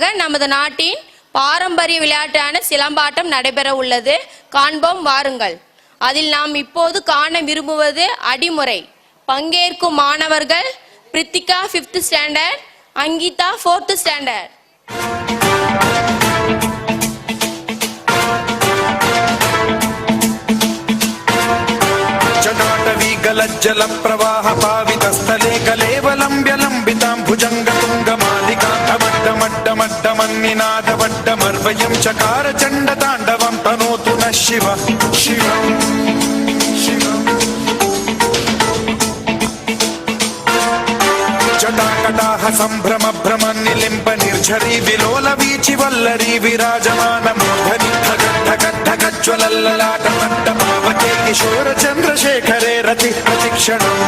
நமது நாட்டின் பாரம்பரிய விளையாட்டான சிலம்பாட்டம் நடைபெற உள்ளது. காண்போம் வாருங்கள். அதில் நாம் இப்போது காண விரும்புவது அடிமுறை. பங்கேற்கும் மாணவர்கள் Prithika 5th standard, Ankita 4th standard. जल प्रवाह पावितस्थले कलेवलंब्य लंबितां भुजंगतुंगमालिकान्तमड्डमड्डमड्डमन्निनादवड्डमर्वयं चकार चण्डताण्डवं तनोतु नः शिवः शिवम् जटाकटाह सम्भ्रम भ्रम निलिम्ब निर्झरी विलोल वीचि वल्लरी विराजमान मूर्धनि धगद्धगद्धगज्ज्वलल्ललाट मण्डपावके किशोर चन्द्रशेखरे रति प्रतिक्षणम्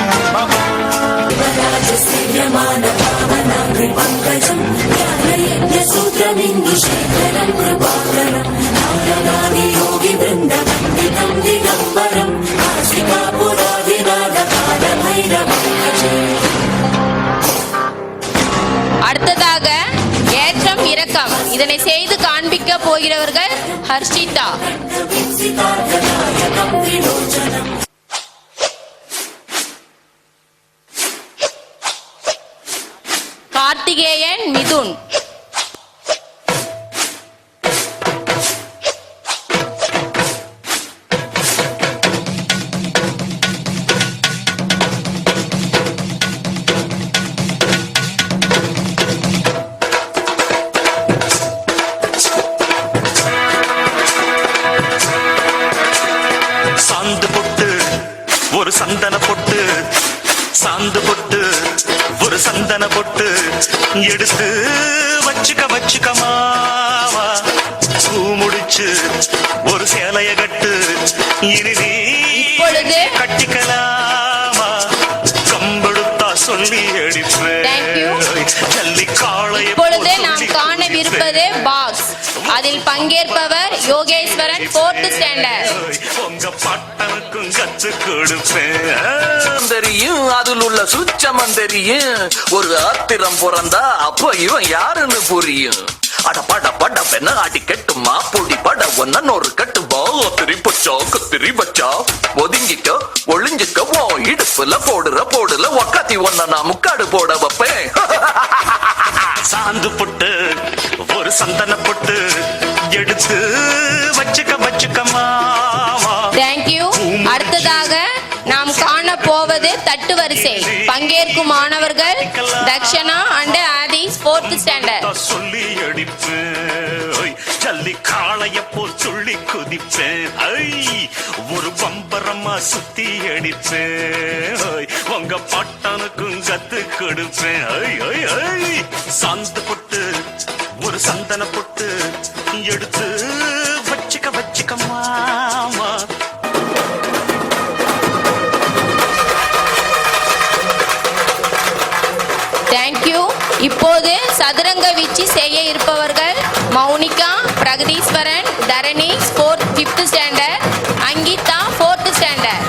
योगी वृंद वंदितं दिगंबरं அடுத்ததாக ஏற்றம் இறக்கம். இதனை செய்து காண்பிக்க போகிறவர்கள் ஹர்ஷிதா. கார்த்திகேயன் மிதுன். ஒரு சந்தன பொட்டு சாந்து பொட்டு ஒரு சந்தன பொட்டு எடுத்து வச்சுக்க மாவா பூ முடிச்சு ஒரு சேலைய கட்டு இனி நீ கட்டிக்கலாமா கம்பெடுத்தா சொல்லி அடிப்பேன் ஜல்லி காளைய. இப்பொழுது நாம் காணவிருப்பது பாக்ஸ். அதில் பங்கேற்பவர் யோகேஸ்வரன் 4th ஸ்டாண்டர்ட். உங்க பட்டனுக்கும் கத்து கொடுப்பேன் தெரியும், அதில் உள்ள சுச்சமம் தெரியும். ஒரு ஆத்திரம் பிறந்தா அப்ப இவன் யாருன்னு புரியும். அட பட பட பெண்ண ஆட்டி கெட்டுமா பொடி பட ஒன்னு ஒரு கட்டு வா திரிப்பச்சா கத்திரி பச்சா ஒதுங்கிக்க ஒளிஞ்சிக்க ஓ இடுப்புல போடுல ஒக்காத்தி ஒன்ன நான் முக்காடு போட வைப்பேன். சாந்து பொட்டு ஒரு சந்தன பொட்டு எடுத்து வச்சுக்க மாவா. தேங்க்யூ. அடுத்ததாக நாம் காண போவது தட்டு வரிசை. பங்கேற்கும் மாணவர்கள் Dakshana and Aadhi's 4th standard. சொல்லி அடிப்பேன் ஜல்லி காளைய போல் சொல்லி குதிப்பேன். ஒரு பம்பரமா சுத்தி அடிப்பேன் உங்க பட்டனுக்கும் கத்து கொடுப்பேன். சாந்து பொட்டு ஒரு சந்தன பொட்டு எடுத்து வச்சுக்க மாமா. தேங்க்யூ. இப்போது சதுரங்க வீச்சு செய்ய இருப்பவர்கள் மௌனிகா, பிரகதீஸ்வரன், தரணி 5th standard, Ankita 4th standard.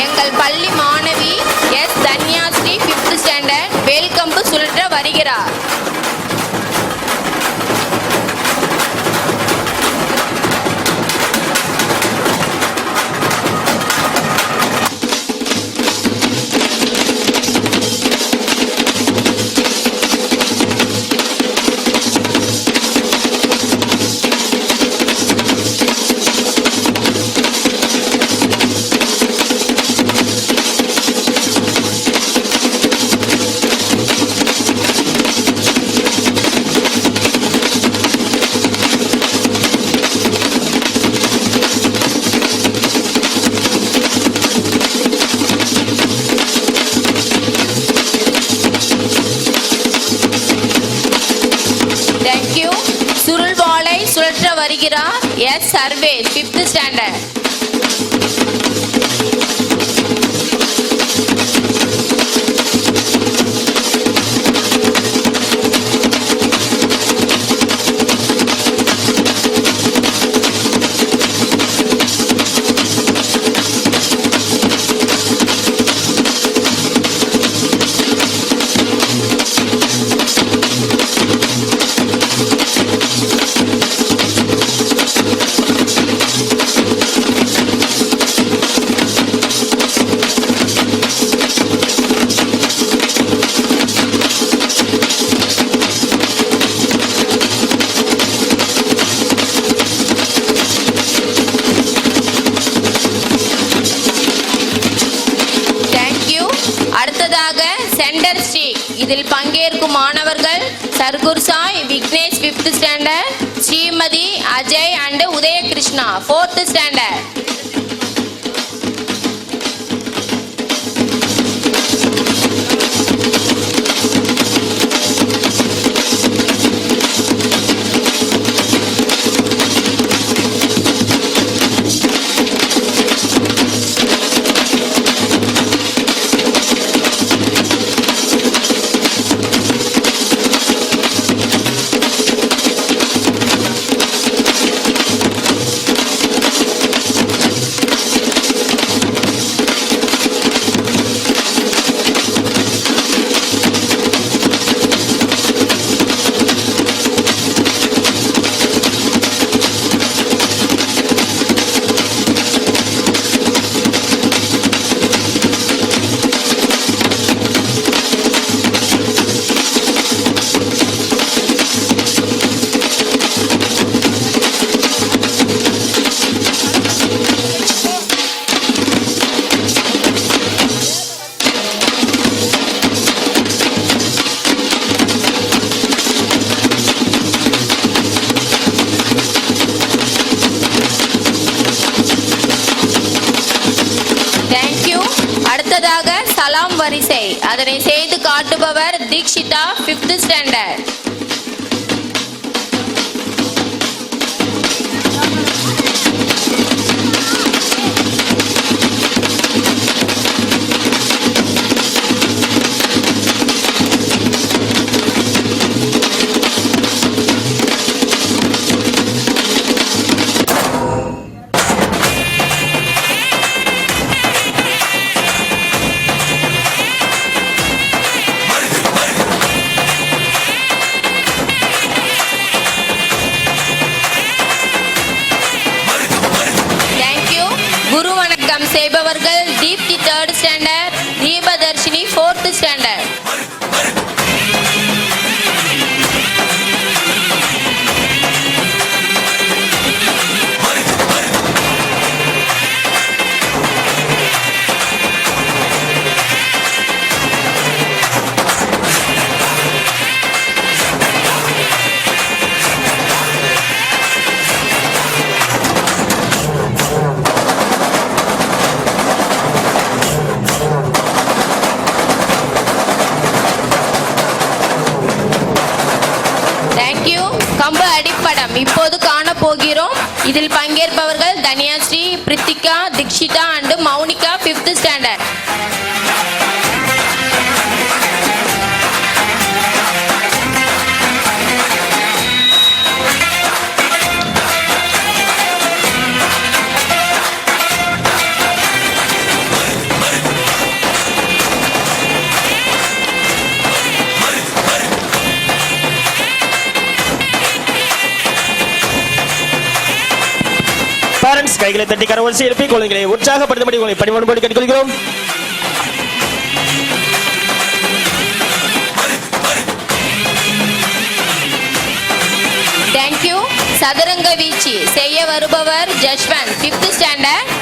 எங்கள் பள்ளி மாணவி எஸ் தன்யாஸ்ரீ 5th ஸ்டாண்டர்ட் வேல்கம்பு சுழற்ற வருகிறார். Sarvesh, 5th standard. அடுத்ததாக சென்டர் ஸ்ட்ரீக். இதில் பங்கேற்கும் மாணவர்கள் சர்குர் Sai, Vignesh 5th standard, Srimathi, Ajay and Udayakrishna 4th standard. அடுத்ததாக சலாம் வரிசை. அதனை செய்து காட்டுபவர் தீக்ஷிதா 5th ஸ்டாண்டர்ட். செய்பவர்கள் Deepti 3rd standard, Deepadharshini 4th standard. கம்பு அடிப்படம் இப்போது காண போகிறோம். இதில் பங்கேற்பவர்கள் Dhanyashree, Prithika, Deekshitha and Mounika 5th standard. கைகளை தட்டி கரவரிசை எழுப்பி குழந்தைகளை உற்சாகப்படுத்தும்படி உங்களை பணிவோடு கேட்டுக்கொள்கிறோம். தேங்க்யூ. சதுரங்க வீச்சு செய்ய வருபவர் ஜஷ்வந்த் 5th ஸ்டாண்டர்ட்.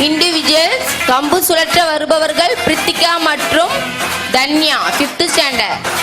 இண்டிவிஜுவல்ஸ் கம்பு சுழற்ற வருபவர்கள் பிரித்திகா மற்றும் தன்யா 5th ஸ்டாண்டர்ட்.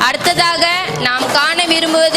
அடுத்ததாக நாம் காண விரும்புவது